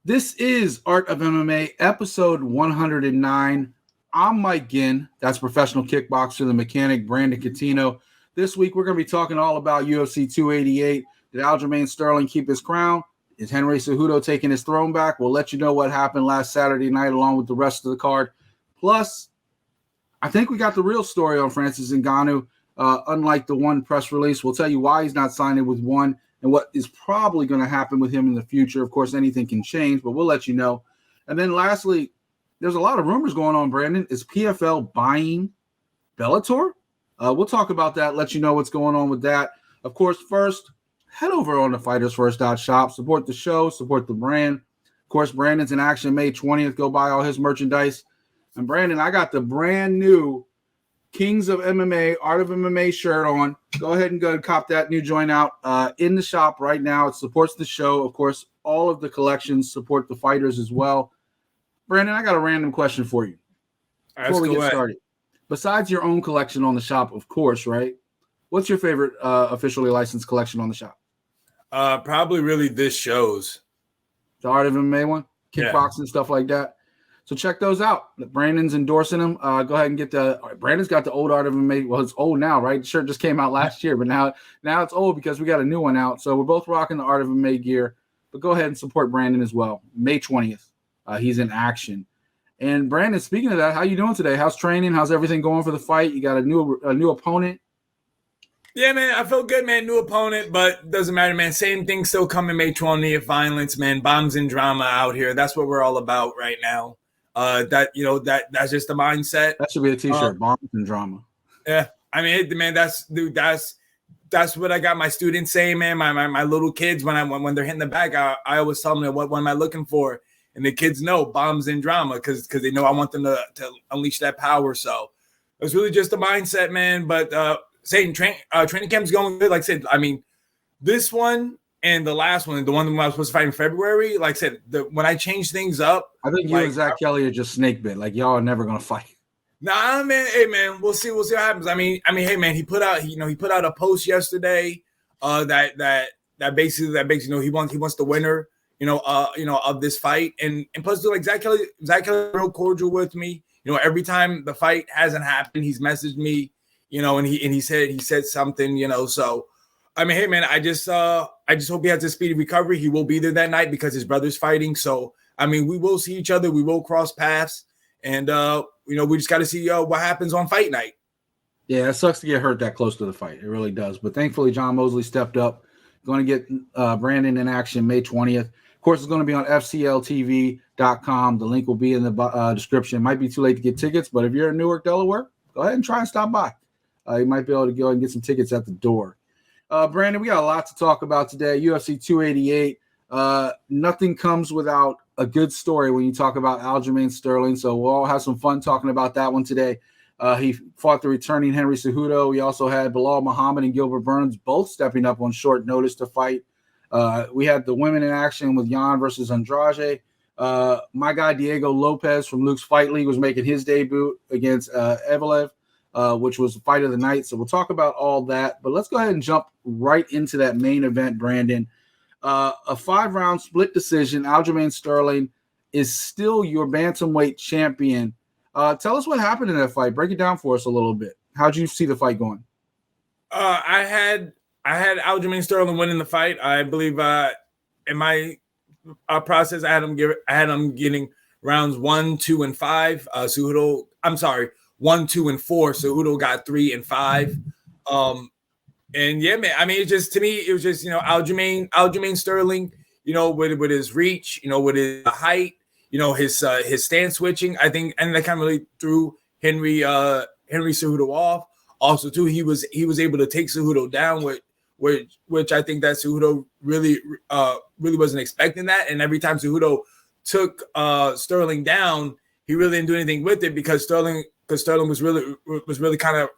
This is Art of MMA, episode 109. I'm Mike Ginn. That's professional kickboxer, the mechanic, Brandon Catino. This week, we're going to be talking all about UFC 288. Did Aljamain Sterling keep his crown? Is Henry Cejudo taking his throne back? We'll let you know what happened last Saturday night along with the rest of the card. Plus, I think we got the real story on Francis Ngannou. Unlike the one press release, we'll tell you why he's not signing with one and what is probably going to happen with him in the future. Of course, anything can change, but we'll let you know. And then lastly, there's a lot of rumors going on, Brandon. Is PFL buying Bellator? We'll talk about that, let you know what's going on with that. Of course, first, head over on the FightersFirst.shop. Support the show, support the brand. Of course, Brandon's in action May 20th. Go buy all his merchandise. And Brandon, I got the brand new Kings of MMA, Art of MMA shirt on. Go ahead and go and cop that new joint out in the shop right now. It supports the show. Of course, all of the collections support the fighters as well. Brandon, I got a random question for you before we get started. Besides your own collection on the shop, of course, right? What's your favorite officially licensed collection on the shop? Probably really this show's. The Art of MMA one? Kickboxing, stuff like that. So check those out. Brandon's endorsing them. Go ahead and get Brandon's got the old Art of MMA. Well, it's old now, right? The shirt just came out last year, but now it's old because we got a new one out. So we're both rocking the Art of MMA gear. But go ahead and support Brandon as well. May 20th. He's in action. And Brandon, speaking of that, how you doing today? How's training? How's everything going for the fight? You got a new opponent? Yeah, man, I feel good, man. New opponent, but doesn't matter, man. Same thing still coming May 20th. Violence, man. Bombs and drama out here. That's what we're all about right now. That's just the mindset. That should be a t-shirt. Bombs and drama. Yeah, I mean, man, that's what I got my students saying, man. My little kids when they're hitting the bag, I always tell them what am I looking for, and the kids know bombs and drama because they know I want them to unleash that power. So it's really just a mindset, man. But training camp's going good. Like I said, I mean, this one and the last one, the one I was supposed to fight in February, like I said, when I changed things up, I think you and Zach Kelly are just snake bit. Like y'all are never gonna fight. Nah, man. Hey, man, we'll see what happens. I mean, hey, man, he put out a post yesterday, that basically, he wants the winner, of this fight, and plus, like Zach Kelly, real cordial with me. Every time the fight hasn't happened, he's messaged me, and he said something, So, I mean, hey, man, I just hope he has a speedy recovery. He will be there that night because his brother's fighting. So, I mean, we will see each other. We will cross paths, and we just got to see what happens on fight night. Yeah, it sucks to get hurt that close to the fight. It really does. But thankfully, John Mosley stepped up. Going to get Brandon in action May 20th. Of course, it's going to be on FCLTV.com. The link will be in the description. It might be too late to get tickets, but if you're in Newark, Delaware, go ahead and try and stop by. You might be able to go and get some tickets at the door. Brandon, we got a lot to talk about today. UFC 288. Nothing comes without a good story when you talk about Aljamain Sterling. So we'll all have some fun talking about that one today. He fought the returning Henry Cejudo. We also had Bilal Muhammad and Gilbert Burns both stepping up on short notice to fight. We had the women in action with Jan versus Andrade. My guy Diego Lopez from Luke's Fight League was making his debut against Evelev, which was the fight of the night. So we'll talk about all that. But let's go ahead and jump right into that main event, Brandon. A 5-round split decision. Aljamain Sterling is still your bantamweight champion. Tell us what happened in that fight. Break it down for us a little bit. How'd you see the fight going? I had Aljamain Sterling winning the fight. I believe in my process, I had him getting rounds 1, 2, and 5. Cejudo, I'm sorry, 1, 2, and 4. Cejudo got 3 and 5. And yeah, man, I mean, it was just Aljamain Sterling, with his reach, with his height, his stance switching, I think, and that kind of really threw Henry Cejudo off. Also, too, he was able to take Cejudo down, which I think that Cejudo really wasn't expecting that. And every time Cejudo took Sterling down, he really didn't do anything with it because Sterling was really kind of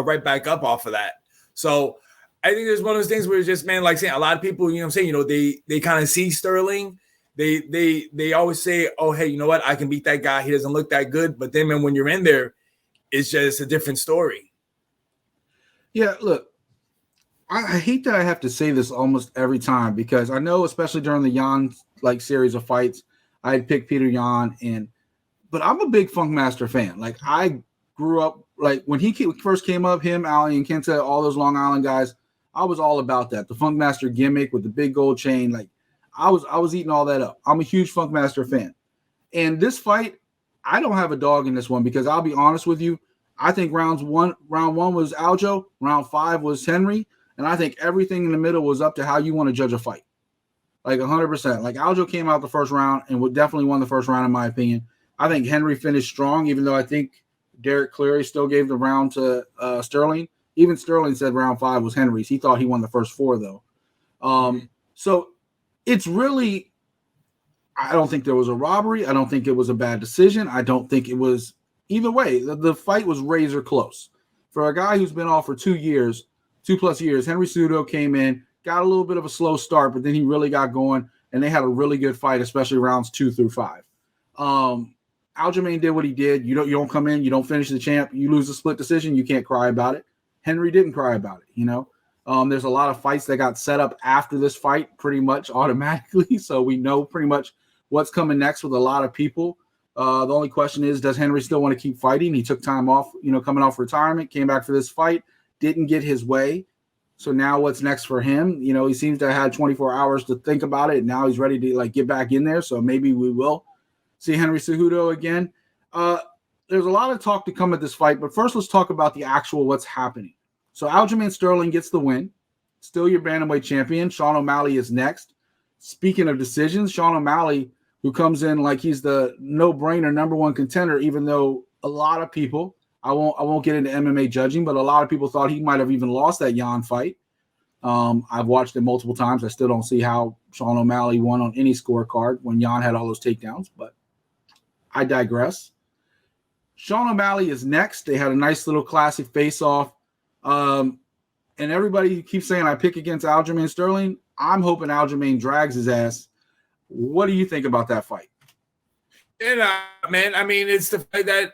right back up off of that. So I think there's one of those things where it's just, man, like saying a lot of people, they kind of see Sterling. They always say, oh, hey, you know what? I can beat that guy. He doesn't look that good. But then, man, when you're in there, it's just a different story. Yeah, look, I hate that I have to say this almost every time because I know, especially during the Jan series of fights, I had picked Peter Yan, but I'm a big Funkmaster fan. Like I grew up when he first came up, him, Ali, and Kenta, all those Long Island guys. I was all about that. The Funkmaster gimmick with the big gold chain, like I was eating all that up. I'm a huge Funkmaster fan, and this fight, I don't have a dog in this one because I'll be honest with you. I think round one was Aljo, round 5 was Henry. And I think everything in the middle was up to how you want to judge a fight. Like 100%. Like Aljo came out the first round and would definitely won the first round in my opinion. I think Henry finished strong, even though I think Derek Cleary still gave the round to Sterling. Even Sterling said round 5 was Henry's. He thought he won the first 4 though. So it's really, I don't think there was a robbery. I don't think it was a bad decision. I don't think it was either way. The fight was razor close. For a guy who's been off for 2 years, 2+ years, Henry Cejudo came in, got a little bit of a slow start, but then he really got going, and they had a really good fight, especially rounds 2 through 5. Aljamain did what he did. You don't come in, you don't finish the champ, you lose a split decision, you can't cry about it. Henry didn't cry about it, you know. There's a lot of fights that got set up after this fight pretty much automatically, so we know pretty much what's coming next with a lot of people. The only question is, does Henry still want to keep fighting? He took time off, coming off retirement, came back for this fight, didn't get his way. So now what's next for him? He seems to have had 24 hours to think about it. And now he's ready to get back in there. So maybe we will see Henry Cejudo again. There's a lot of talk to come at this fight, but first let's talk about the actual what's happening. So Aljamain Sterling gets the win. Still your bantamweight champion. Sean O'Malley is next. Speaking of decisions, Sean O'Malley, who comes in like he's the no-brainer number 1 contender, even though a lot of people, I won't get into MMA judging, but a lot of people thought he might have even lost that Jan fight. I've watched it multiple times. I still don't see how Sean O'Malley won on any scorecard when Jan had all those takedowns, but I digress. Sean O'Malley is next. They had a nice little classic face-off. And everybody keeps saying I pick against Aljamain Sterling. I'm hoping Aljamain drags his ass. What do you think about that fight? And man, I mean, it's the fight that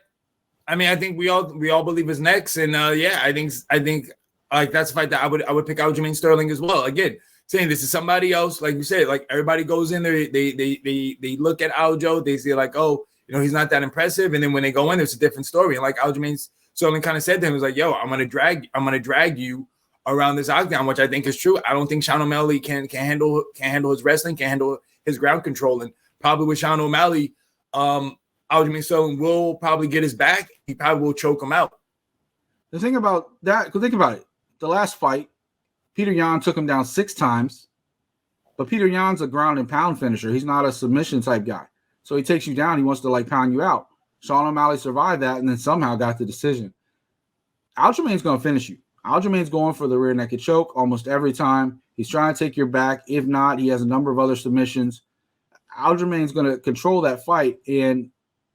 I think we all believe is next, and I think like that's a fight that I would pick Aljamain Sterling as well. Again, saying this is somebody else, like you said, like everybody goes in there, they look at Aljo, they say like, oh, he's not that impressive, and then when they go in, there's a different story. And like Aljamain Sterling kind of said to him, was like, yo, I'm gonna drag you around this octagon, which I think is true. I don't think Sean O'Malley can handle his wrestling, can handle his ground control, and probably with Sean O'Malley, Aljamain Sterling will probably get his back. He probably will choke him out. The thing about that, because think about it. The last fight, Peter Yan took him down 6 times, but Peter Yan's a ground and pound finisher. He's not a submission type guy. So he takes you down. He wants to pound you out. Sean O'Malley survived that and then somehow got the decision. Aljamain's going to finish you. Aljamain's going for the rear naked choke almost every time. He's trying to take your back. If not, he has a number of other submissions. Aljamain's going to control that fight, and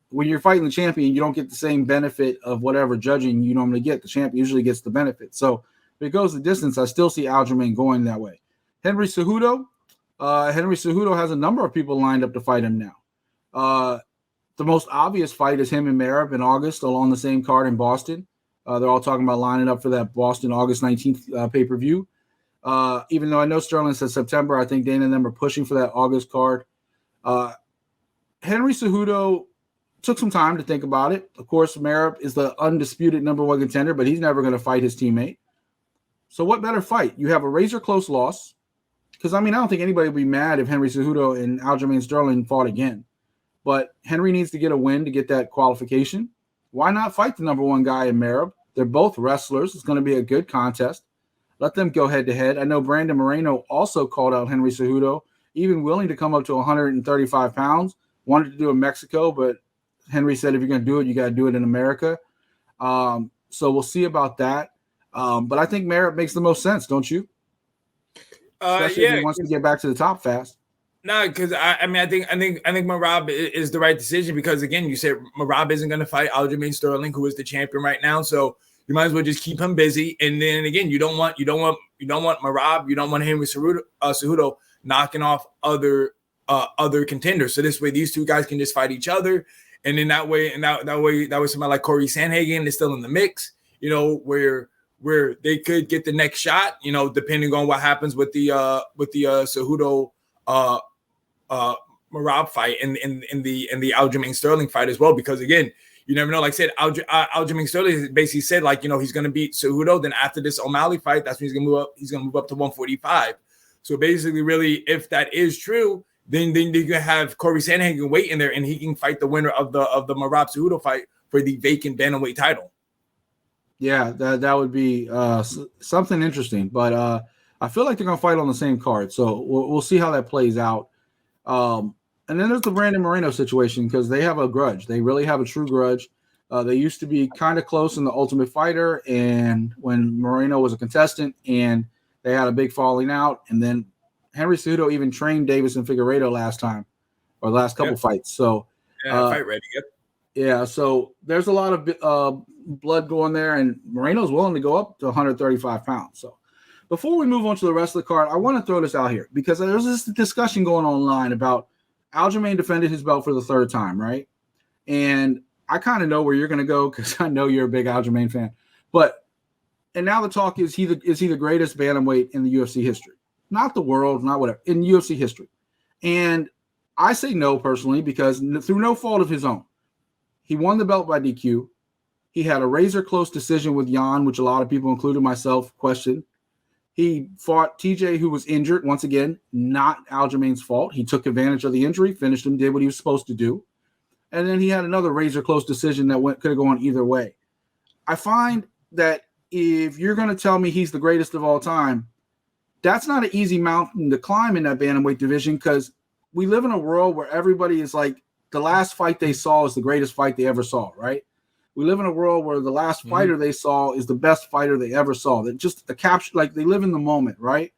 when you're fighting the champion, you don't get the same benefit of whatever judging you normally get. The champ usually gets the benefit. So if it goes the distance, I still see Aljamain going that way. Henry Cejudo has a number of people lined up to fight him now. The most obvious fight is him and Merab in August along the same card in Boston. They're all talking about lining up for that Boston August 19th pay-per-view. Even though I know Sterling said September, I think Dana and them are pushing for that August card. Henry Cejudo took some time to think about it. Of course, Merab is the undisputed number 1 contender, but he's never going to fight his teammate. So what better fight? You have a razor close loss. Because, I don't think anybody would be mad if Henry Cejudo and Aljamain Sterling fought again. But Henry needs to get a win to get that qualification. Why not fight the number 1 guy in Merab? They're both wrestlers. It's going to be a good contest. Let them go head-to-head. I know Brandon Moreno also called out Henry Cejudo, even willing to come up to 135 pounds. Wanted to do it in Mexico, but Henry said if you're going to do it, you got to do it in America. So we'll see about that. But I think Merab makes the most sense, don't you? Especially if he wants to get back to the top fast. No, because I think Merab is the right decision because again, you said Merab isn't going to fight Aljamain Sterling, who is the champion right now. So you might as well just keep him busy. And then again, you don't want Merab, you don't want Henry Cejudo knocking off other contenders. So this way, these two guys can just fight each other, and then that way somebody like Corey Sandhagen is still in the mix. Where where they could get the next shot, you know, depending on what happens with the Cejudo Merab fight and in the Aljamain Sterling fight as well, because again, you never know. Like I said, Aljamain Sterling basically said, like, you know, he's going to beat Cejudo. Then after this O'Malley fight, that's when he's going to move up. He's going to move up to 145. So basically, really, if that is true, then you can have Corey Sandhagen wait in there, and he can fight the winner of the Merab Cejudo fight for the vacant bantamweight title. Yeah, that would be something interesting. But I feel like they're going to fight on the same card, so we'll see how that plays out. And then there's the Brandon Moreno situation, because they have a grudge. They really have a true grudge. They used to be kind of close in the Ultimate Fighter, and when Moreno was a contestant, and they had a big falling out. And then Henry Cejudo even trained Davis and Figueiredo last couple fights. So fight ready. Yep. Yeah, so there's a lot of blood going there, and Moreno's willing to go up to 135 pounds. So before we move on to the rest of the card, I want to throw this out here, because there's this discussion going online about Aljamain defended his belt for the third time, right? And I kind of know where you're going to go, because I know you're a big Aljamain fan. And now the talk is he the greatest bantamweight in the UFC history? Not the world, not whatever, in UFC history. And I say no personally, because through no fault of his own. He won the belt by DQ. He had a razor-close decision with Jan, which a lot of people, including myself, questioned. He fought TJ, who was injured. Once again, not Aljamain's fault. He took advantage of the injury, finished him, did what he was supposed to do. And then he had another razor-close decision that could have gone either way. I find that if you're going to tell me he's the greatest of all time, that's not an easy mountain to climb in that bantamweight division, because we live in a world where everybody is like, the last fight they saw is the greatest fight they ever saw, right? We live in a world where the last fighter they saw is the best fighter they ever saw. That just a capture, like they live in the moment, right?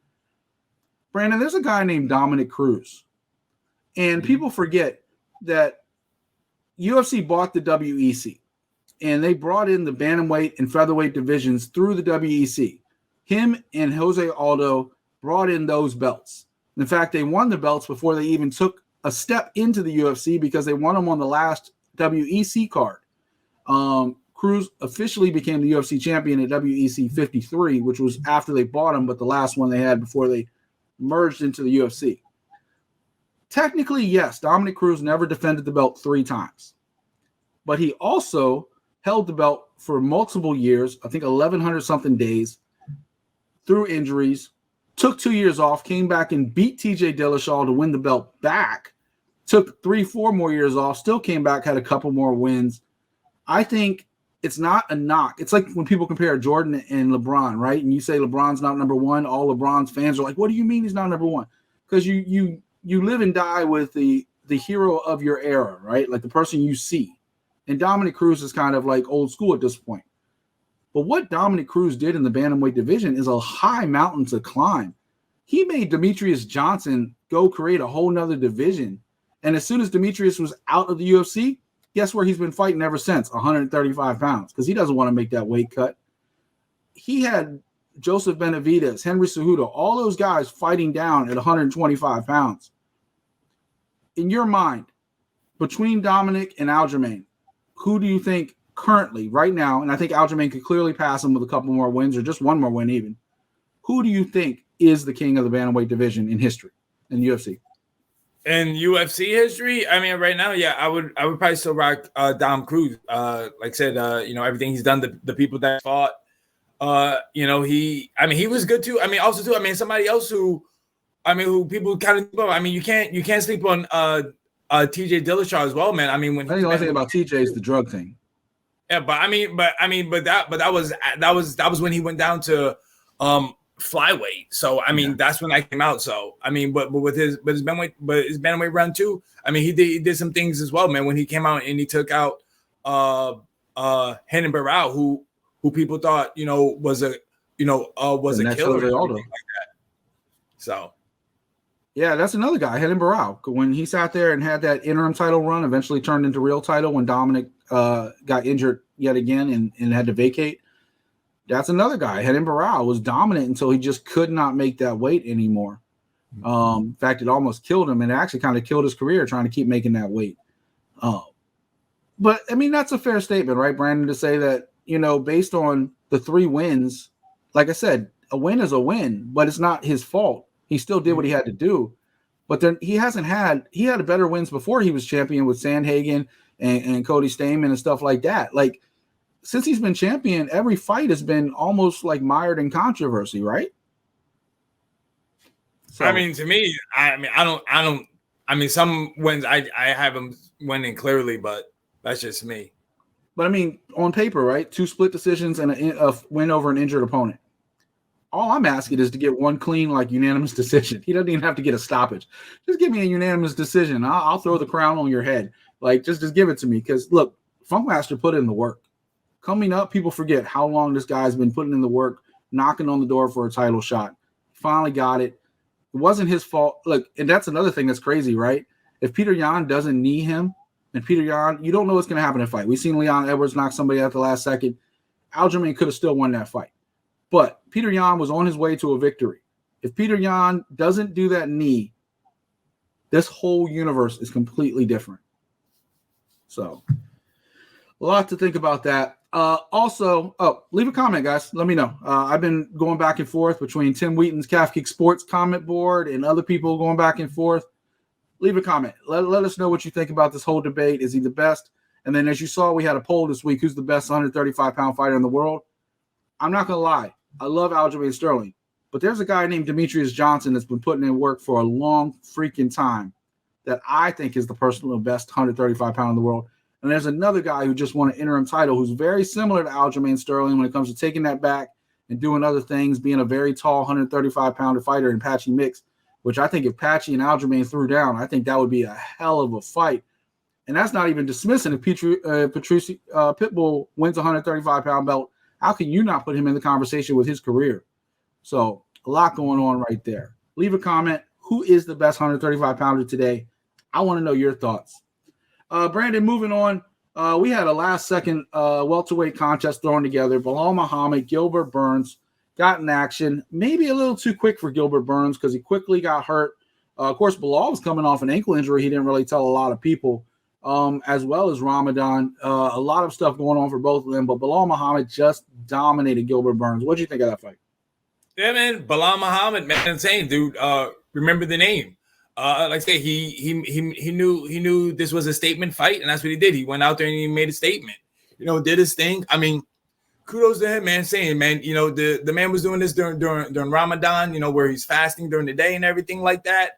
Brandon, there's a guy named Dominic Cruz. And people forget that UFC bought the WEC, and they brought in the bantamweight and featherweight divisions through the WEC. Him and Jose Aldo brought in those belts. In fact, they won the belts before they even took a step into the UFC, because they won them on the last WEC card. Cruz officially became the UFC champion at WEC 53, which was after they bought him, but the last one they had before they merged into the UFC. Technically, yes, Dominic Cruz never defended the belt 3 times, but he also held the belt for multiple years, I think 1,100 something days, through injuries, took 2 years off, came back and beat TJ Dillashaw to win the belt back, took 3-4 more years off, still came back, had a couple more wins. I think it's not a knock. It's like when people compare Jordan and LeBron, right? And you say LeBron's not number one, all LeBron's fans are like, what do you mean he's not number one? Because you live and die with the hero of your era, right? Like the person you see. And Dominic Cruz is kind of like old school at this point. But what Dominic Cruz did in the bantamweight division is a high mountain to climb. He made Demetrius Johnson go create a whole nother division. And as soon as Demetrius was out of the UFC, guess where he's been fighting ever since? 135 pounds, because he doesn't want to make that weight cut. He had Joseph Benavidez, Henry Cejudo, all those guys fighting down at 125 pounds. In your mind, between Dominic and Aljamain, who do you think currently, right now, and I think Aljamain could clearly pass him with a couple more wins or just one more win even, who do you think is the king of the bantamweight division in history, in UFC? In UFC history, I mean, right now, yeah, I would probably still rock Dom Cruz. Like I said, you know, everything he's done, the people that fought, you know, he was good too. I mean, also too, I mean, somebody else who people kind of, I mean, you can't sleep on TJ Dillashaw as well, man. I mean, when I think the only thing about TJ is the drug thing. Yeah, that was when he went down to flyweight. So I mean, that's when I came out. So I mean, but his bantamweight run too. I mean, he did some things as well, man. When he came out and he took out Henry Barao, who people thought, you know, was a killer like that. So yeah, that's another guy, Henry Barao. When he sat there and had that interim title run, eventually turned into real title when Dominic got injured yet again and had to vacate. That's another guy. Henry Barao was dominant until he just could not make that weight anymore. In fact, it almost killed him, and it actually kind of killed his career trying to keep making that weight. But I mean, that's a fair statement, right, Brandon, to say that, you know, based on the 3 wins like I said, a win is a win, but it's not his fault. He still did what he had to do. But then he had better wins before he was champion with Sandhagen and Cody Stamann and stuff like that. Like, since he's been champion, every fight has been almost like mired in controversy, right? So, I mean, to me, I mean, some wins I have him winning clearly, but that's just me. But I mean, on paper, right? 2 split decisions and a win over an injured opponent. All I'm asking is to get one clean, like, unanimous decision. He doesn't even have to get a stoppage. Just give me a unanimous decision. I'll throw the crown on your head. Like, just give it to me. Because, look, Funkmaster put in the work. Coming up, people forget how long this guy's been putting in the work, knocking on the door for a title shot. Finally got it. It wasn't his fault. Look, and that's another thing that's crazy, right? If Peter Yan doesn't knee him, and Peter Yan, you don't know what's going to happen in a fight. We've seen Leon Edwards knock somebody out the last second. Aljamain could have still won that fight. But Peter Yan was on his way to a victory. If Peter Yan doesn't do that knee, this whole universe is completely different. So, a lot to think about that. Also, leave a comment, guys. Let me know. I've been going back and forth between Tim Wheaton's Calf Kick Sports comment board and other people going back and forth. Leave a comment. Let us know what you think about this whole debate. Is he the best? And then, as you saw, we had a poll this week. Who's the best 135-pound fighter in the world? I'm not going to lie. I love Aljamain Sterling. But there's a guy named Demetrius Johnson that's been putting in work for a long freaking time that I think is the personal best 135-pound in the world. And there's another guy who just won an interim title who's very similar to Aljamain Sterling when it comes to taking that back and doing other things, being a very tall 135-pounder fighter in Patchy Mix, which I think if Patchy and Aljamain threw down, I think that would be a hell of a fight. And that's not even dismissing if Pitbull wins a 135-pound belt. How can you not put him in the conversation with his career? So a lot going on right there. Leave a comment. Who is the best 135-pounder today? I want to know your thoughts. Brandon, moving on. We had a last-second welterweight contest thrown together. Bilal Muhammad, Gilbert Burns got in action. Maybe a little too quick for Gilbert Burns because he quickly got hurt. Of course, Bilal was coming off an ankle injury. He didn't really tell a lot of people, as well as Ramadan. A lot of stuff going on for both of them. But Bilal Muhammad just dominated Gilbert Burns. What do you think of that fight? Yeah, man. Bilal Muhammad, man, insane, dude. Remember the name. Like I say, he knew this was a statement fight, and that's what he did. He went out there and he made a statement. Did his thing. I mean, kudos to him, man. Saying, man, the man was doing this during Ramadan, where he's fasting during the day and everything like that.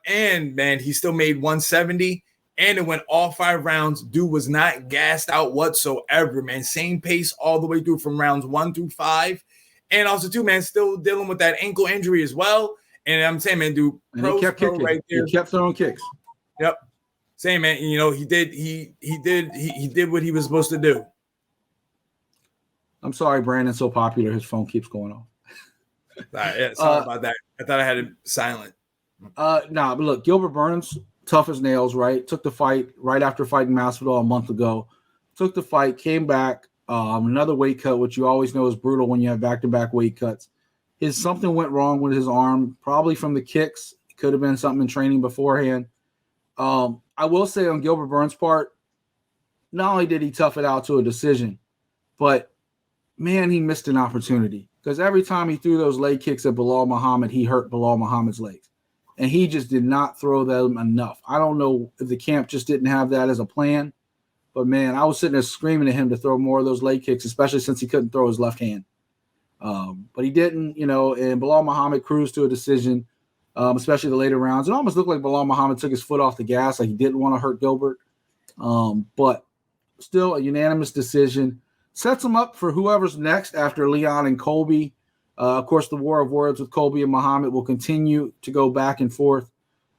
And man, he still made 170, and it went all 5 rounds. Dude was not gassed out whatsoever, man. Same pace all the way through from rounds 1 through 5, and also too, man, still dealing with that ankle injury as well. And I'm saying, man, dude, he kept kicking. Right there. He kept throwing kicks. Yep. Same, man. He did what he was supposed to do. I'm sorry, Brandon's so popular, his phone keeps going off. Sorry about that. I thought I had it silent. But look, Gilbert Burns, tough as nails, right? Took the fight right after fighting Masvidal a month ago. Took the fight, came back, another weight cut, which you always know is brutal when you have back-to-back weight cuts. Something went wrong with his arm, probably from the kicks. It could have been something in training beforehand. I will say on Gilbert Burns' part, not only did he tough it out to a decision, but, man, he missed an opportunity. Because every time he threw those leg kicks at Bilal Muhammad, he hurt Bilal Muhammad's legs. And he just did not throw them enough. I don't know if the camp just didn't have that as a plan. But, man, I was sitting there screaming at him to throw more of those leg kicks, especially since he couldn't throw his left hand. But he didn't, and Bilal Muhammad cruised to a decision, especially the later rounds. It almost looked like Bilal Muhammad took his foot off the gas, like he didn't want to hurt Gilbert. But still a unanimous decision. Sets him up for whoever's next after Leon and Colby. Of course, the war of words with Colby and Muhammad will continue to go back and forth.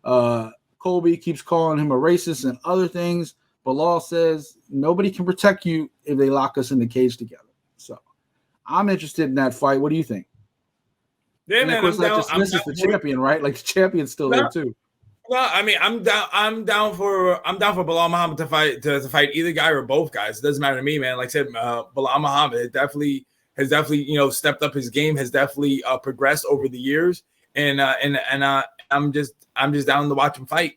Colby keeps calling him a racist and other things. Bilal says nobody can protect you if they lock us in the cage together. So I'm interested in that fight. What do you think? Yeah, and man. Of course, that dismisses the champion, right? Like the champion's still there too. Well, I mean, I'm down for Bilal Muhammad to fight either guy or both guys. It doesn't matter to me, man. Like I said, Bilal Muhammad has definitely stepped up his game, has definitely progressed over the years, and I'm just down to watch him fight.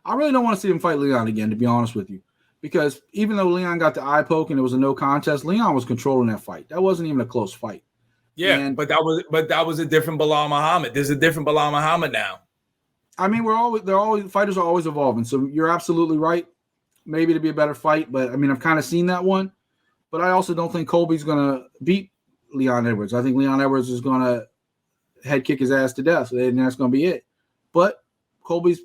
I really don't want to see him fight Leon again, to be honest with you. Because even though Leon got the eye poke and it was a no contest, Leon was controlling that fight. That wasn't even a close fight. Yeah, And but that was a different Bilal Muhammad. There's a different Bilal Muhammad now. I mean, fighters are always evolving. So you're absolutely right. Maybe to be a better fight, but I mean, I've kind of seen that one. But I also don't think Colby's going to beat Leon Edwards. I think Leon Edwards is going to head kick his ass to death, and that's going to be it. But Colby's,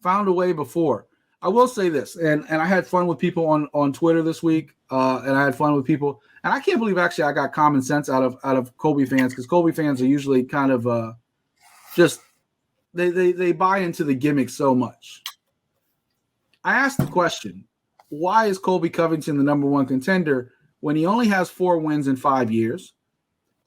found a way before. I will say this, and I had fun with people on Twitter this week, and I had fun with people, and I can't believe actually I got common sense out of Colby fans, because Colby fans are usually kind of just they buy into the gimmick so much. I asked the question, why is Colby Covington the number one contender when he only has 4 wins in 5 years?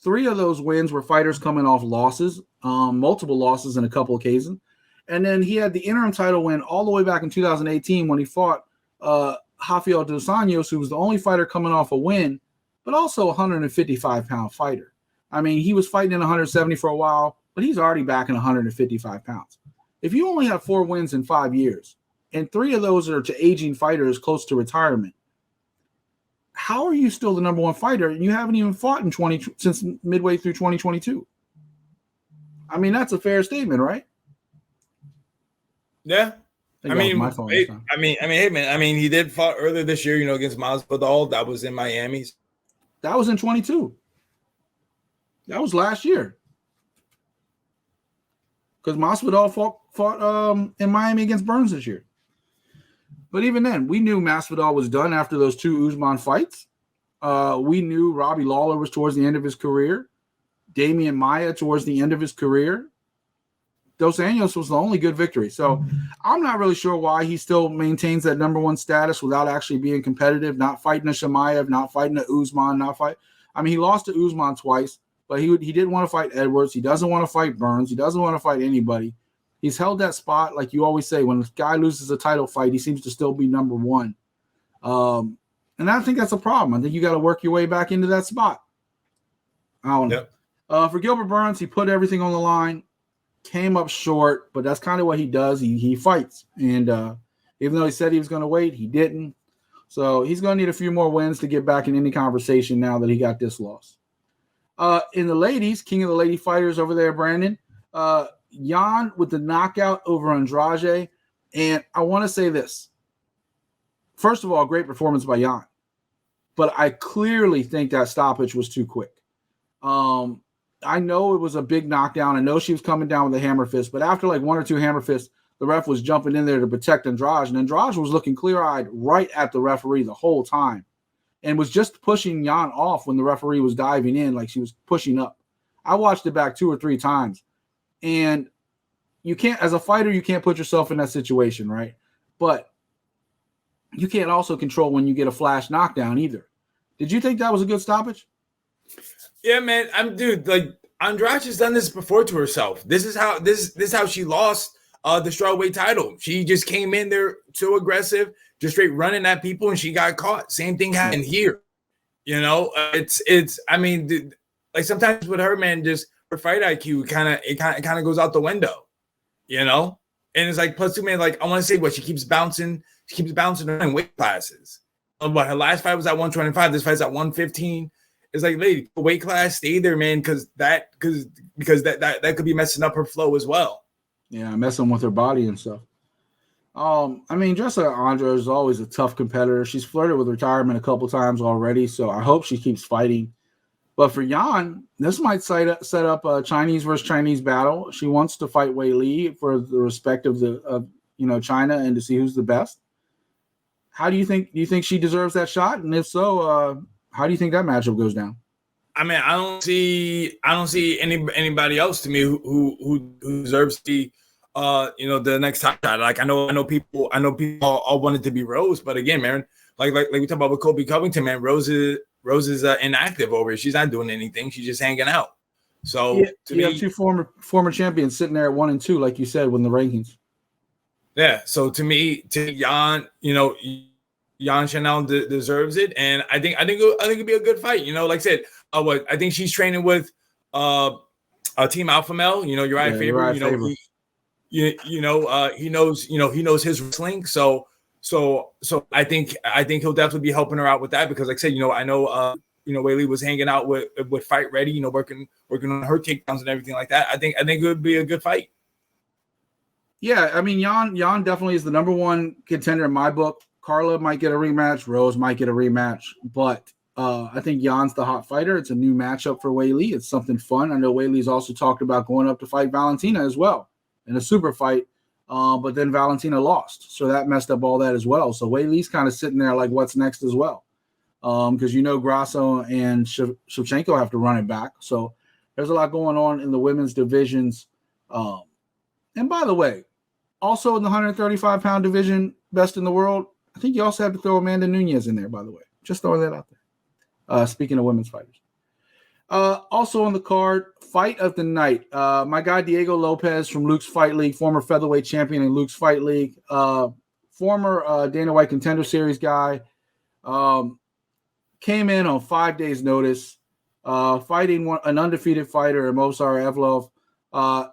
3 of those wins were fighters coming off losses, multiple losses in a couple occasions. And then he had the interim title win all the way back in 2018 when he fought Rafael dos Anjos, who was the only fighter coming off a win, but also a 155-pound fighter. I mean, he was fighting in 170 for a while, but he's already back in 155 pounds. If you only have 4 wins in 5 years, and 3 of those are to aging fighters close to retirement, how are you still the number one fighter and you haven't even fought since midway through 2022? I mean, that's a fair statement, right? Yeah. Hey, man. I mean, he did fight earlier this year, against Masvidal. That was in Miami. That was in 22. That was last year. Because Masvidal fought in Miami against Burns this year. But even then, we knew Masvidal was done after those 2 Usman fights. We knew Robbie Lawler was towards the end of his career. Damian Maia towards the end of his career. Dos Anjos was the only good victory. So I'm not really sure why he still maintains that number one status without actually being competitive, not fighting a Chimaev, not fighting a Usman, he lost to Usman twice, but he didn't want to fight Edwards. He doesn't want to fight Burns. He doesn't want to fight anybody. He's held that spot, like you always say, when a guy loses a title fight, he seems to still be number one. And I think that's a problem. I think you got to work your way back into that spot. I don't know. Yep. For Gilbert Burns, he put everything on the line, came up short, but that's kind of what he does. He fights. And even though he said he was going to wait, he didn't. So he's going to need a few more wins to get back in any conversation now that he got this loss. In the ladies, king of the lady fighters over there, Brandon, Jan with the knockout over Andrade. And I want to say this. First of all, great performance by Jan. But I clearly think that stoppage was too quick. I know it was a big knockdown. I know she was coming down with a hammer fist. But after like 1 or 2 hammer fists, the ref was jumping in there to protect Andrade. And Andrade was looking clear-eyed right at the referee the whole time. And was just pushing Jan off when the referee was diving in, like she was pushing up. I watched it back 2 or 3 times. And you can't, as a fighter, you can't put yourself in that situation, right? But you can't also control when you get a flash knockdown either. Did you think that was a good stoppage? Yeah, man. Like Andrade has done this before to herself. This is how she lost the strawweight title. She just came in there so aggressive, just straight running at people, and she got caught. Same thing happened here. Like sometimes with her, man, just her fight IQ kind of goes out the window, And it's like plus 2, man. Like I want to say what she keeps bouncing in weight classes. But her last fight was at 125. This fight's at 115. It's like, lady, weight class, stay there, man, because that could be messing up her flow as well. Yeah, messing with her body and stuff. Jessica Andrade is always a tough competitor. She's flirted with retirement a couple times already, so I hope she keeps fighting. But for Jan, this might set up a Chinese versus Chinese battle. She wants to fight Wei Li for the respect of China and to see who's the best. How do you think? Do you think she deserves that shot? And if so, how do you think that matchup goes down? I mean, I don't see anybody else to me who deserves the the next top shot. Like I know people all wanted to be Rose, but again, man, like we talk about with Colby Covington, man, Rose is inactive over here. She's not doing anything. She's just hanging out. So to me, have 2 former champions sitting there at 1 and 2, like you said, when the rankings. Yeah. So to Jan, Jan Chanel deserves it, and I think it'd be a good fight. Like I said, I think she's training with Team Alpha Male. Uriah Faber. He knows his wrestling. So I think he'll definitely be helping her out with that because, like I said, I know Weili was hanging out with Fight Ready, working on her takedowns and everything like that. I think it would be a good fight. Yeah, I mean, Jan definitely is the number one contender in my book. Carla might get a rematch. Rose might get a rematch. But I think Jan's the hot fighter. It's a new matchup for Weili. It's something fun. I know Weili's also talked about going up to fight Valentina as well in a super fight. But then Valentina lost. So that messed up all that as well. So Weili's kind of sitting there like, what's next as well? Because Grasso and Shevchenko have to run it back. So there's a lot going on in the women's divisions. And by the way, also in the 135-pound division, best in the world, I think you also have to throw Amanda Nunes in there, by the way. Just throwing that out there. Speaking of women's fighters. Also on the card, fight of the night. My guy Diego Lopez from Luke's Fight League, former featherweight champion in Luke's Fight League, former Dana White Contender Series guy, came in on 5 days' notice, fighting an undefeated fighter, Mozar Evlov.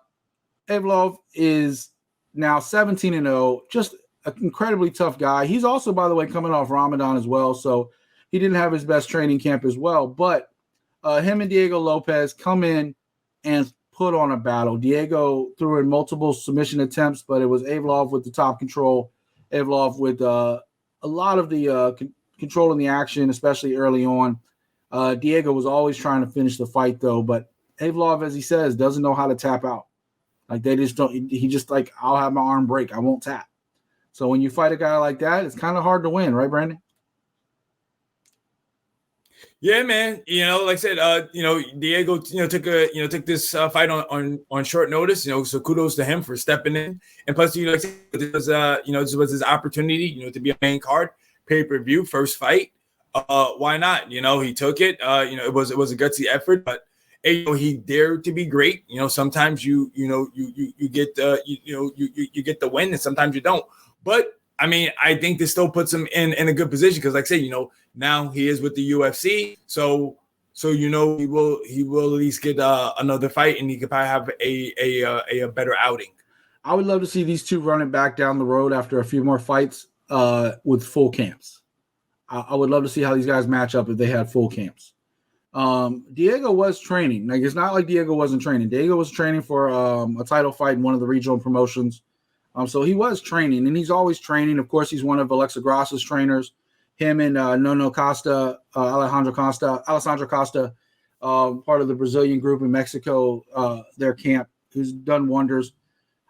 Evlov is now 17-0, just an incredibly tough guy. He's also, by the way, coming off Ramadan as well, so he didn't have his best training camp as well. But him and Diego Lopez come in and put on a battle. Diego threw in multiple submission attempts, but it was Evlov with the top control. Evlov with a lot of the control in the action, especially early on. Diego was always trying to finish the fight, though, but Evlov, as he says, doesn't know how to tap out. Like, they just don't – he just like, I'll have my arm break. I won't tap. So when you fight a guy like that, it's kind of hard to win, right, Brandon? Yeah, man. Like I said, Diego, took this fight on short notice. So kudos to him for stepping in. And plus, this was his opportunity, to be a main card, pay-per-view, first fight. Why not? He took it. It was a gutsy effort, but he dared to be great. Sometimes you get you get the win, and sometimes you don't. But I mean, I think this still puts him in a good position because, like I said, now he is with the UFC, so he will at least get another fight, and he could probably have a better outing. I would love to see these two running back down the road after a few more fights with full camps. I would love to see how these guys match up if they had full camps. Diego was training. Like, it's not like Diego wasn't training. Diego was training for a title fight in one of the regional promotions. So he was training, and he's always training. Of course, he's one of Alexa Grasso's trainers. Him and Alessandro Costa, part of the Brazilian group in Mexico, their camp, who's done wonders.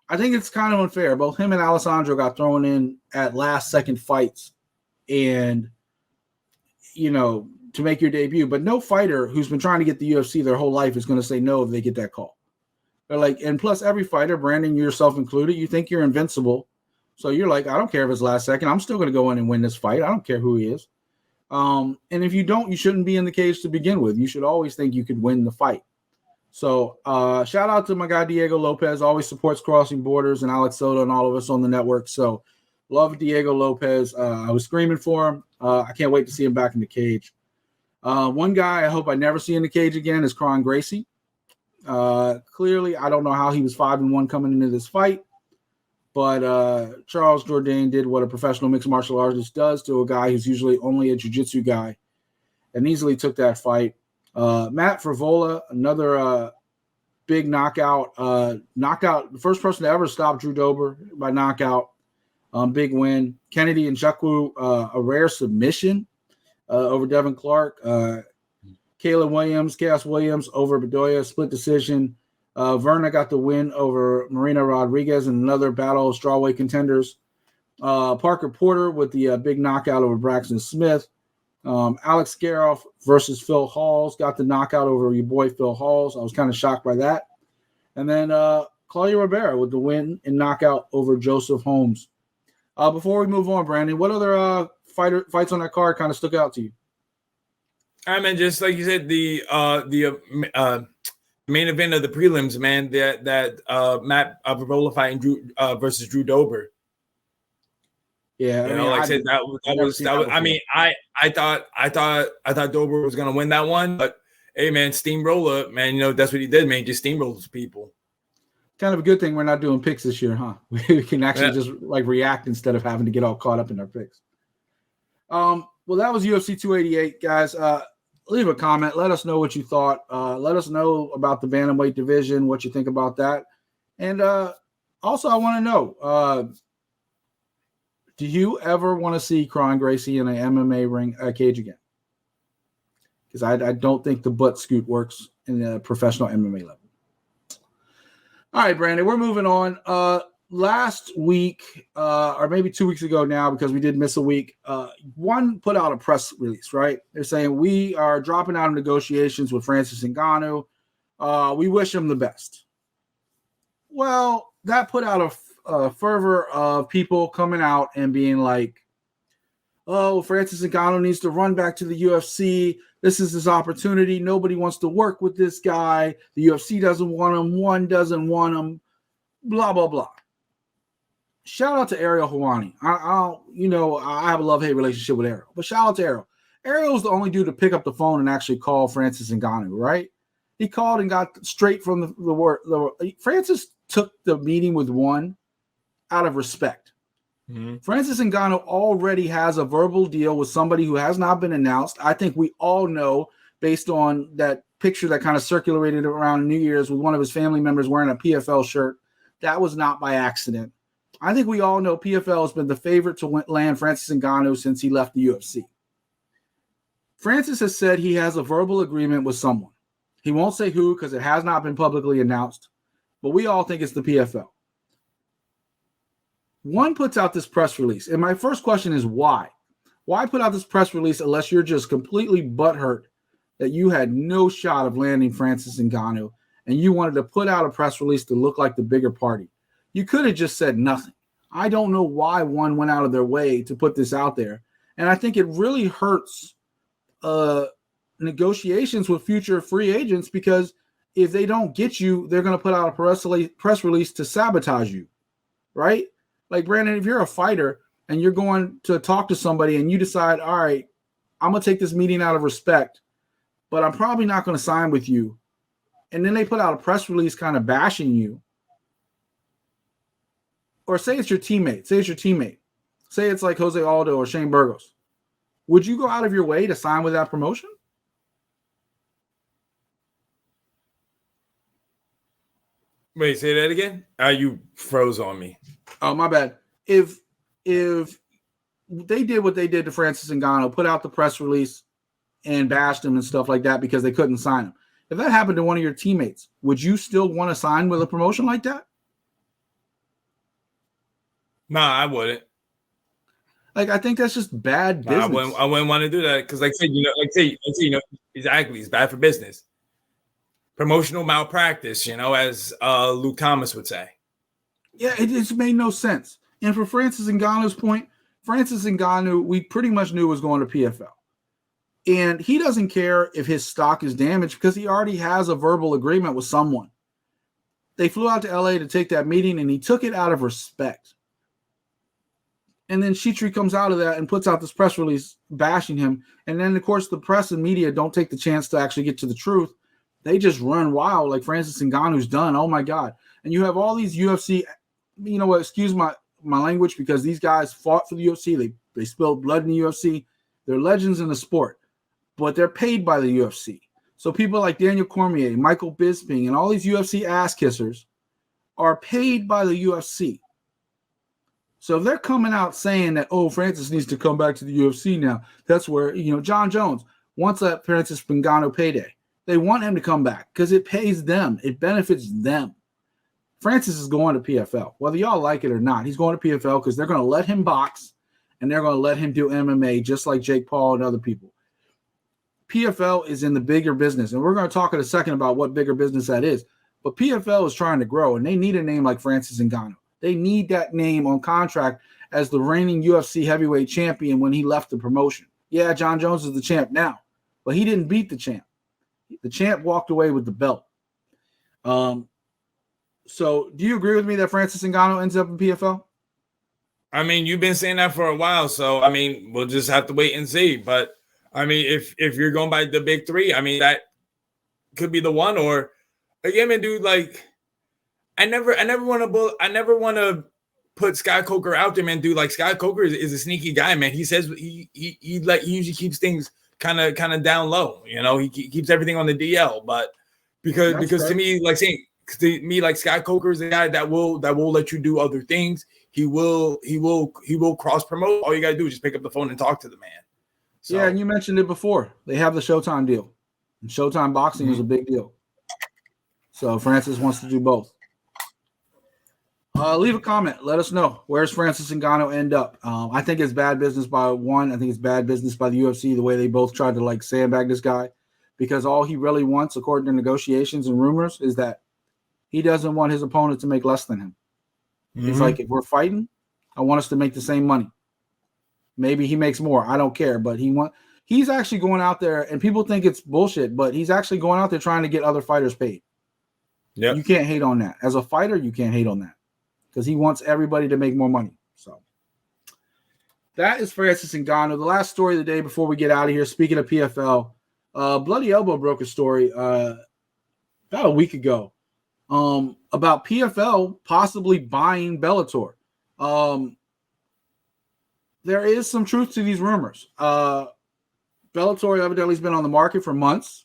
I think it's kind of unfair. Both him and Alessandro got thrown in at last-second fights and, to make your debut. But no fighter who's been trying to get the UFC their whole life is going to say no if they get that call. They're like, and plus every fighter, Brandon, yourself included, you think you're invincible. So you're like, I don't care if it's last second. I'm still going to go in and win this fight. I don't care who he is. And if you don't, you shouldn't be in the cage to begin with. You should always think you could win the fight. So shout out to my guy Diego Lopez, always supports Crossing Borders and Alex Soto and all of us on the network. So love Diego Lopez. I was screaming for him. I can't wait to see him back in the cage. One guy I hope I never see in the cage again is Kron Gracie. Clearly, I don't know how he was 5-1 coming into this fight, but Charles Jourdain did what a professional mixed martial artist does to a guy who's usually only a jiu-jitsu guy and easily took that fight. Matt Frivola, another big knockout, the first person to ever stop Drew Dober by knockout, big win. Kennedy Njoku, a rare submission over Devin Clark. Chaos Williams over Bedoya, split decision. Verna got the win over Marina Rodriguez in another battle of strawweight contenders. Parker Porter with the big knockout over Braxton Smith. Alex Garoff versus Phil Halls got the knockout over your boy Phil Halls. I was kind of shocked by that. And then Claudia Rivera with the win and knockout over Joseph Holmes. Before we move on, Brandon, what other fights on that card kind of stuck out to you? I mean, just like you said, the main event of the prelims, man, that Matt Frivola fight versus Drew Dober. Yeah, like I said, that was. I mean, I thought Dober was gonna win that one, but hey, man, steamroller, man, that's what he did, man. Just steamrolls people. Kind of a good thing we're not doing picks this year, huh? We can actually just like react instead of having to get all caught up in our picks. Well, that was UFC 288, guys. leave a comment. Let us know what you thought. Let us know about the bantamweight division, what you think about that. And also, I want to know, do you ever want to see Kron Gracie in an MMA ring cage again? Because I don't think the butt scoot works in the professional MMA level. All right, Brandon, we're moving on. Last week, or maybe 2 weeks ago now, because we did miss a week, one put out a press release, right? They're saying we are dropping out of negotiations with Francis Ngannou. We wish him the best. Well, that put out a fervor of people coming out and being like, oh, Francis Ngannou needs to run back to the UFC. This is his opportunity. Nobody wants to work with this guy. The UFC doesn't want him. One doesn't want him. Blah, blah, blah. Shout out to Ariel Helwani. I have a love-hate relationship with Ariel, but shout out to Ariel. Ariel's the only dude to pick up the phone and actually call Francis Ngannou, right? He called and got straight from the word. Francis took the meeting with one out of respect. Mm-hmm. Francis Ngannou already has a verbal deal with somebody who has not been announced. I think we all know, based on that picture that kind of circulated around New Year's with one of his family members wearing a PFL shirt, that was not by accident. I think we all know PFL has been the favorite to land Francis Ngannou since he left the UFC. Francis has said he has a verbal agreement with someone. He won't say who because it has not been publicly announced, but we all think it's the PFL. One puts out this press release, and my first question is why? Why put out this press release unless you're just completely butthurt that you had no shot of landing Francis Ngannou and you wanted to put out a press release to look like the bigger party? You could have just said nothing. I don't know why one went out of their way to put this out there, and I think it really hurts negotiations with future free agents, because if they don't get you, they're going to put out a press release to sabotage you, right? Like, Brandon, if you're a fighter and you're going to talk to somebody and you decide, all right, I'm going to take this meeting out of respect, but I'm probably not going to sign with you. And then they put out a press release kind of bashing you. Or say it's your teammate. Say it's like Jose Aldo or Shane Burgos. Would you go out of your way to sign with that promotion? Wait, say that again? You froze on me. Oh, my bad. If they did what they did to Francis Ngannou, put out the press release and bashed him and stuff like that because they couldn't sign him. If that happened to one of your teammates, would you still want to sign with a promotion like that? Nah, I wouldn't. Like, I think that's just bad business. I wouldn't want to do that because, like I said, exactly, it's bad for business. Promotional malpractice, as Luke Thomas would say. Yeah, it just made no sense. And for Francis Ngannou's point, Francis Ngannou, we pretty much knew was going to PFL. And he doesn't care if his stock is damaged because he already has a verbal agreement with someone. They flew out to LA to take that meeting, and he took it out of respect. And then Chitri comes out of that and puts out this press release bashing him. And then, of course, the press and media don't take the chance to actually get to the truth. They just run wild like Francis Ngannou's done. Oh, my God. And you have all these UFC, you know what, excuse my language, because these guys fought for the UFC. They spilled blood in the UFC. They're legends in the sport, but they're paid by the UFC. So people like Daniel Cormier, Michael Bisping, and all these UFC ass kissers are paid by the UFC. So if they're coming out saying that, oh, Francis needs to come back to the UFC now, that's where, John Jones wants that Francis Ngannou payday. They want him to come back because it pays them. It benefits them. Francis is going to PFL. Whether y'all like it or not, he's going to PFL because they're going to let him box and they're going to let him do MMA just like Jake Paul and other people. PFL is in the bigger business, and we're going to talk in a second about what bigger business that is. But PFL is trying to grow, and they need a name like Francis Ngannou. They need that name on contract as the reigning UFC heavyweight champion when he left the promotion. Yeah, John Jones is the champ now, but he didn't beat the champ. The champ walked away with the belt. So do you agree with me that Francis Ngannou ends up in PFL? I mean, you've been saying that for a while, so, I mean, we'll just have to wait and see. But, I mean, if you're going by the big three, I mean, that could be the one. Or, again, man, dude, like, I never want to put Scott Coker out there, man, dude. Like, Scott Coker is a sneaky guy, man. He says he usually keeps things kind of down low. You know, he keeps everything on the DL, but because to me, like Scott Coker is the guy that will let you do other things. He will cross promote. All you gotta do is just pick up the phone and talk to the man. So, yeah, and you mentioned it before. They have the Showtime deal. And Showtime boxing is a big deal. So Francis wants to do both. Leave a comment. Let us know. Where's Francis Ngannou end up? I think it's bad business by one. I think it's bad business by the UFC, the way they both tried to like sandbag this guy, because all he really wants, according to negotiations and rumors, is that he doesn't want his opponent to make less than him. He's like, if we're fighting, I want us to make the same money. Maybe he makes more. I don't care. But he's actually going out there, and people think it's bullshit, but he's actually going out there trying to get other fighters paid. Yeah, you can't hate on that. As a fighter, you can't hate on that because he wants everybody to make more money. So that is Francis Ngannou. The last story of the day before we get out of here, speaking of PFL, Bloody Elbow broke a story about a week ago about PFL possibly buying Bellator. There is some truth to these rumors. Bellator evidently has been on the market for months.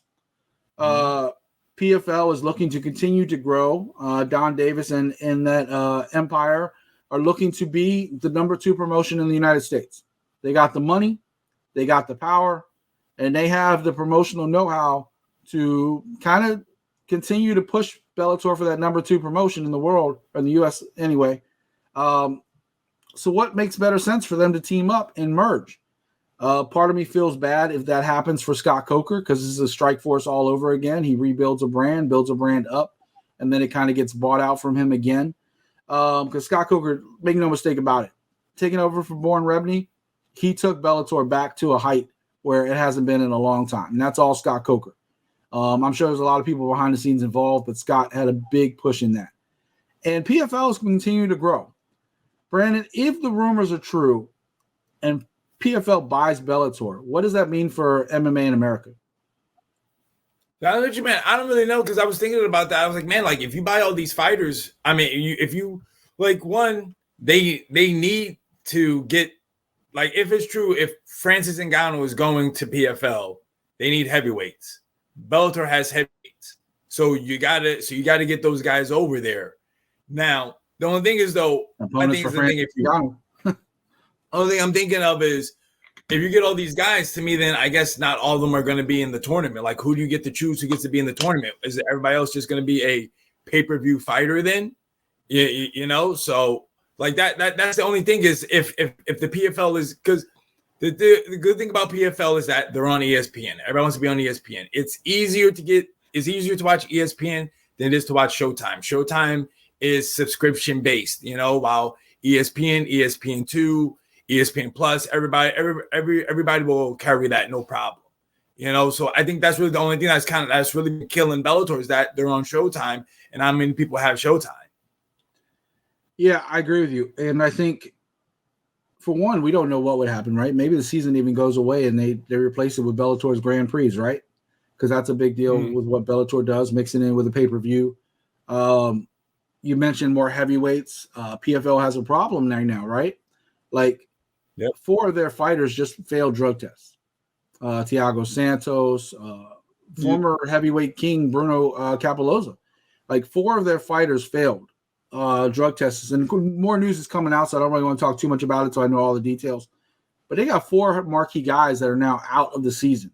PFL is looking to continue to grow. Don Davis and that empire are looking to be the number 2 promotion in the United States. They got the money, they got the power, and they have the promotional know-how to kind of continue to push Bellator for that number 2 promotion in the world, or in the U.S. anyway. So what makes better sense for them to team up and merge? Part of me feels bad if that happens for Scott Coker, because this is a strike force all over again. He rebuilds a brand, builds a brand up, and then it kind of gets bought out from him again. Because Scott Coker, make no mistake about it, taking over for Born Rebney, he took Bellator back to a height where it hasn't been in a long time. And that's all Scott Coker. I'm sure there's a lot of people behind the scenes involved, but Scott had a big push in that. And PFL is continuing to grow. Brandon, if the rumors are true and PFL buys Bellator, what does that mean for MMA in America? That's what you meant. I don't really know, because I was thinking about that. I was like, man, like if you buy all these fighters, I mean, if you like, one, they need to get, like, if it's true, if Francis Ngannou is going to PFL, they need heavyweights. Bellator has heavyweights, so you gotta get those guys over there. Now, the only thing is, though, only thing I'm thinking of is, if you get all these guys, to me, then I guess not all of them are going to be in the tournament. Like, who do you get to choose who gets to be in the tournament? Is everybody else just going to be a pay-per-view fighter then? You know, so like that's the only thing is if the PFL is, because the good thing about PFL is that they're on ESPN. Everyone wants to be on ESPN. It's easier to watch ESPN than it is to watch Showtime. Showtime is subscription based, you know, while ESPN, ESPN2, ESPN Plus, everybody will carry that, no problem. You know, so I think that's really the only thing that's really killing Bellator is that they're on Showtime, and not many people have Showtime. Yeah, I agree with you. And I think, for one, we don't know what would happen, right? Maybe the season even goes away and they replace it with Bellator's Grand Prix, right? Because that's a big deal with what Bellator does, mixing in with a pay-per-view. You mentioned more heavyweights. PFL has a problem right now, right? Like, 4 of their fighters just failed drug tests. Thiago Santos, former heavyweight king Bruno Capoloza. Like, 4 of their fighters failed drug tests. And more news is coming out, so I don't really want to talk too much about it so I know all the details. But they got 4 marquee guys that are now out of the season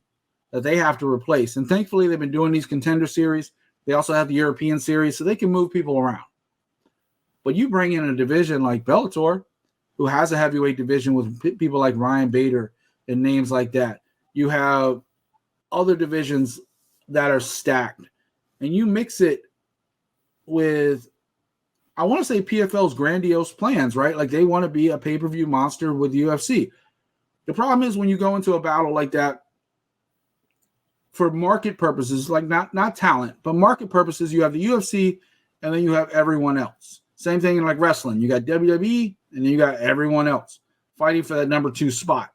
that they have to replace. And thankfully, they've been doing these contender series. They also have the European series, so they can move people around. But you bring in a division like Bellator, who has a heavyweight division with people like Ryan Bader and names like that. You have other divisions that are stacked. And you mix it with, I want to say, PFL's grandiose plans, right? Like, they want to be a pay-per-view monster with UFC. The problem is when you go into a battle like that, for market purposes, like not talent, but market purposes, you have the UFC and then you have everyone else. Same thing in like wrestling. You got WWE and then you got everyone else fighting for that number 2 spot.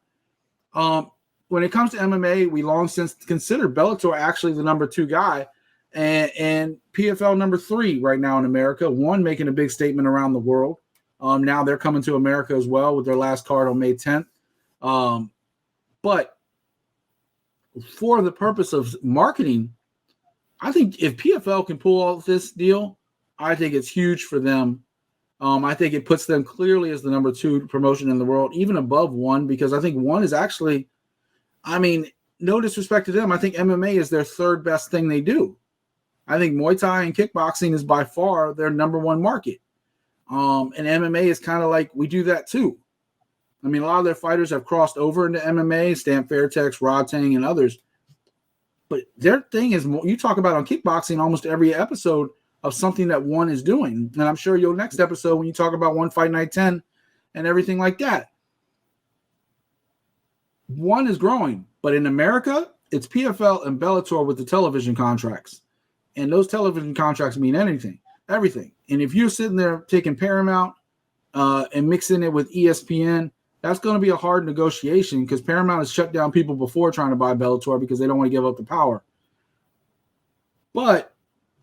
When it comes to MMA, we long since considered Bellator actually the number 2 guy and PFL number 3 right now in America. One making a big statement around the world. Now they're coming to America as well with their last card on May 10th. But for the purpose of marketing, I think if PFL can pull off this deal, I think it's huge for them. I think it puts them clearly as the number 2 promotion in the world, even above one, because I think one is actually, I mean, no disrespect to them, I think MMA is their 3rd best thing they do. I think Muay Thai and kickboxing is by far their number 1 market. And MMA is kind of like, we do that too. I mean, a lot of their fighters have crossed over into MMA, Stamp Fairtex, Rodtang, and others. But their thing is, you talk about on kickboxing almost every episode of something that one is doing. And I'm sure your next episode, when you talk about One Fight Night 10 and everything like that, one is growing. But in America, it's PFL and Bellator with the television contracts. And those television contracts mean everything. And if you're sitting there taking Paramount and mixing it with ESPN, that's going to be a hard negotiation because Paramount has shut down people before trying to buy Bellator because they don't want to give up the power. But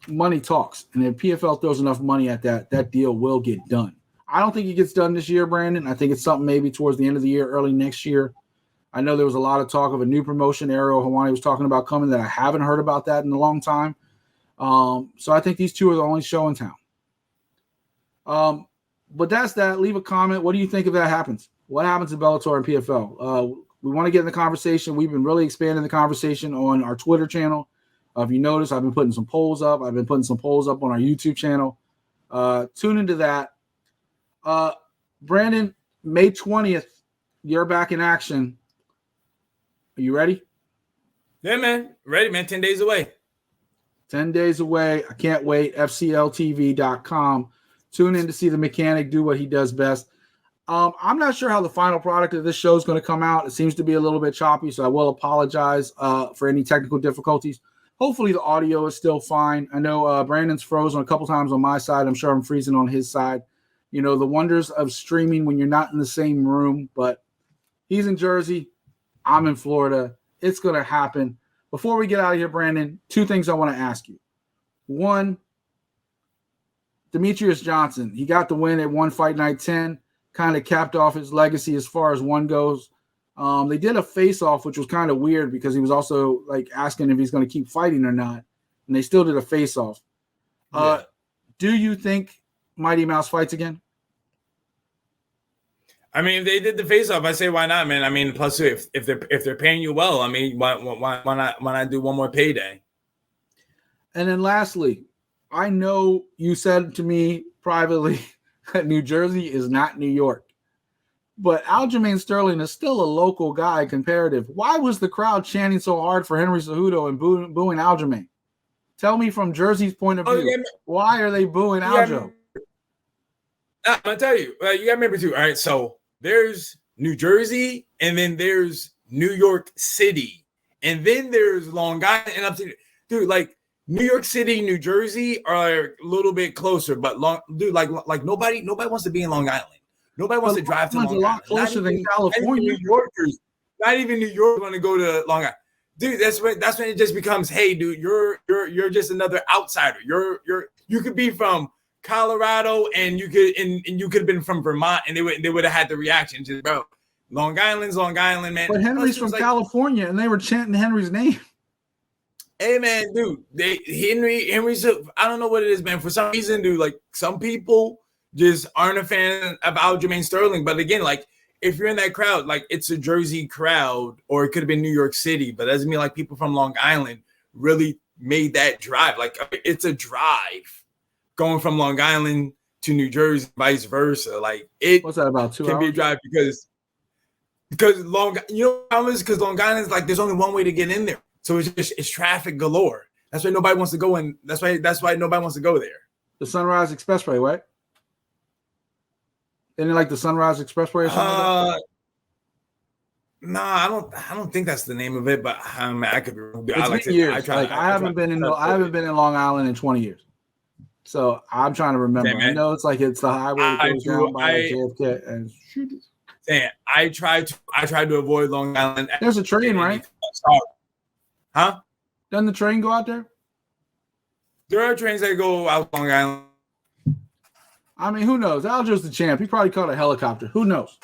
money talks. And if PFL throws enough money at that deal will get done. I don't think it gets done this year, Brandon. I think it's something maybe towards the end of the year, early next year. I know there was a lot of talk of a new promotion. Ariel Helwani was talking about coming that I haven't heard about that in a long time. So I think these two are the only show in town. But that's that. Leave a comment. What do you think if that happens? What happens in Bellator and PFL? We want to get in the conversation. We've been really expanding the conversation on our Twitter channel. If you notice, I've been putting some polls up. I've been putting some polls up on our YouTube channel. Tune into that. Brandon, May 20th, you're back in action. Are you ready? Yeah, man. Ready, man. 10 days away. 10 days away. I can't wait. FCLTV.com. Tune in to see the mechanic do what he does best. I'm not sure how the final product of this show is going to come out. It seems to be a little bit choppy, so I will apologize for any technical difficulties. Hopefully the audio is still fine. I know Brandon's frozen a couple times on my side. I'm sure I'm freezing on his side. You know, the wonders of streaming when you're not in the same room, but he's in Jersey. I'm in Florida. It's going to happen. Before we get out of here, Brandon, 2 things I want to ask you. One, Demetrius Johnson, he got the win at One Fight Night 10, kind of capped off his legacy as far as one goes. They did a face-off, which was kind of weird because he was also like asking if he's going to keep fighting or not, and they still did a face-off. Yeah. Do you think Mighty Mouse fights again? I mean, if they did the face-off, I say why not, man. I mean, plus if they're paying you well, I mean, why not do one more payday? And then lastly, I know you said to me privately that New Jersey is not New York, but Aljamain Sterling is still a local guy comparative. Why was the crowd chanting so hard for Henry Cejudo and booing Aljamain? Tell me from Jersey's point of view, why are they booing Aljo? I'm going to tell you, you got to remember too. All right, so there's New Jersey, and then there's New York City, and then there's Long Island, and up to dude, like New York City, New Jersey are a little bit closer, but like nobody wants to be in Long Island. Nobody wants to drive to Long Island. A lot closer than California. Not even New Yorkers, not even New York want to go to Long Island. Dude, that's when it just becomes, hey, dude, you're just another outsider. You could be from Colorado, and you could have been from Vermont, and they would have had the reaction. Just, bro, Long Island's Long Island, man. But Henry's from California, and they were chanting Henry's name. Hey, man, dude, Henry's. I don't know what it is, man. For some reason, dude, like some people just aren't a fan of Aljamain Sterling. But again, like if you're in that crowd, like it's a Jersey crowd, or it could have been New York City, but that doesn't mean like people from Long Island really made that drive. Like it's a drive. Going from Long Island to New Jersey, vice versa, like it. What's that about 2 hours? Can be a drive because Long Island's like there's only one way to get in there, so it's traffic galore. That's why nobody wants to go in. That's why nobody wants to go there. The Sunrise Expressway, right? Isn't it like the Sunrise Expressway or something? Like nah, I don't think that's the name of it, but I could be wrong. It's been years. I haven't been in Long Island in 20 years. So I'm trying to remember. I know it's the highway that goes down by JFK and I tried to avoid Long Island. There's a train, right? Huh? Doesn't the train go out there? There are trains that go out Long Island. I mean, who knows? Aljo's the champ. He probably caught a helicopter. Who knows?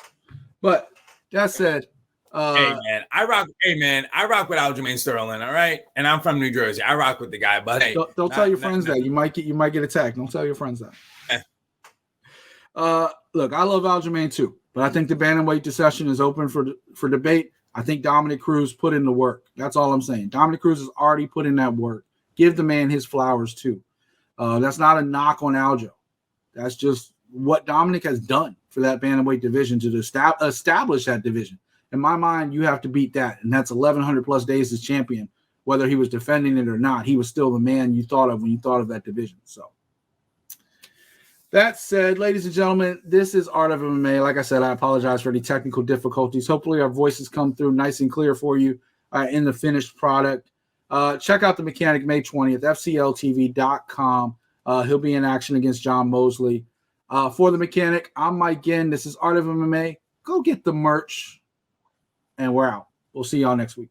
But that said, Hey man, I rock with Aljamain Sterling. All right, and I'm from New Jersey. I rock with the guy, but hey, don't tell your friends that. You might get attacked. Don't tell your friends that. Look, I love Aljamain too, but I think the bantamweight discussion is open for debate. I think Dominic Cruz put in the work. That's all I'm saying. Dominic Cruz has already put in that work. Give the man his flowers too. That's not a knock on Aljo. That's just what Dominic has done for that bantamweight division to establish that division. In my mind, you have to beat that, and that's 1,100 plus days as champion. Whether he was defending it or not, he was still the man you thought of when you thought of that division. So that said, ladies and gentlemen, this is Art of MMA. Like I said, I apologize for any technical difficulties. Hopefully our voices come through nice and clear for you in the finished product. Check out the Mechanic May 20th, FCLTV.com. He'll be in action against John Mosley. For the Mechanic, I'm Mike Ginn. This is Art of MMA. Go get the merch. And we're out. We'll see y'all next week.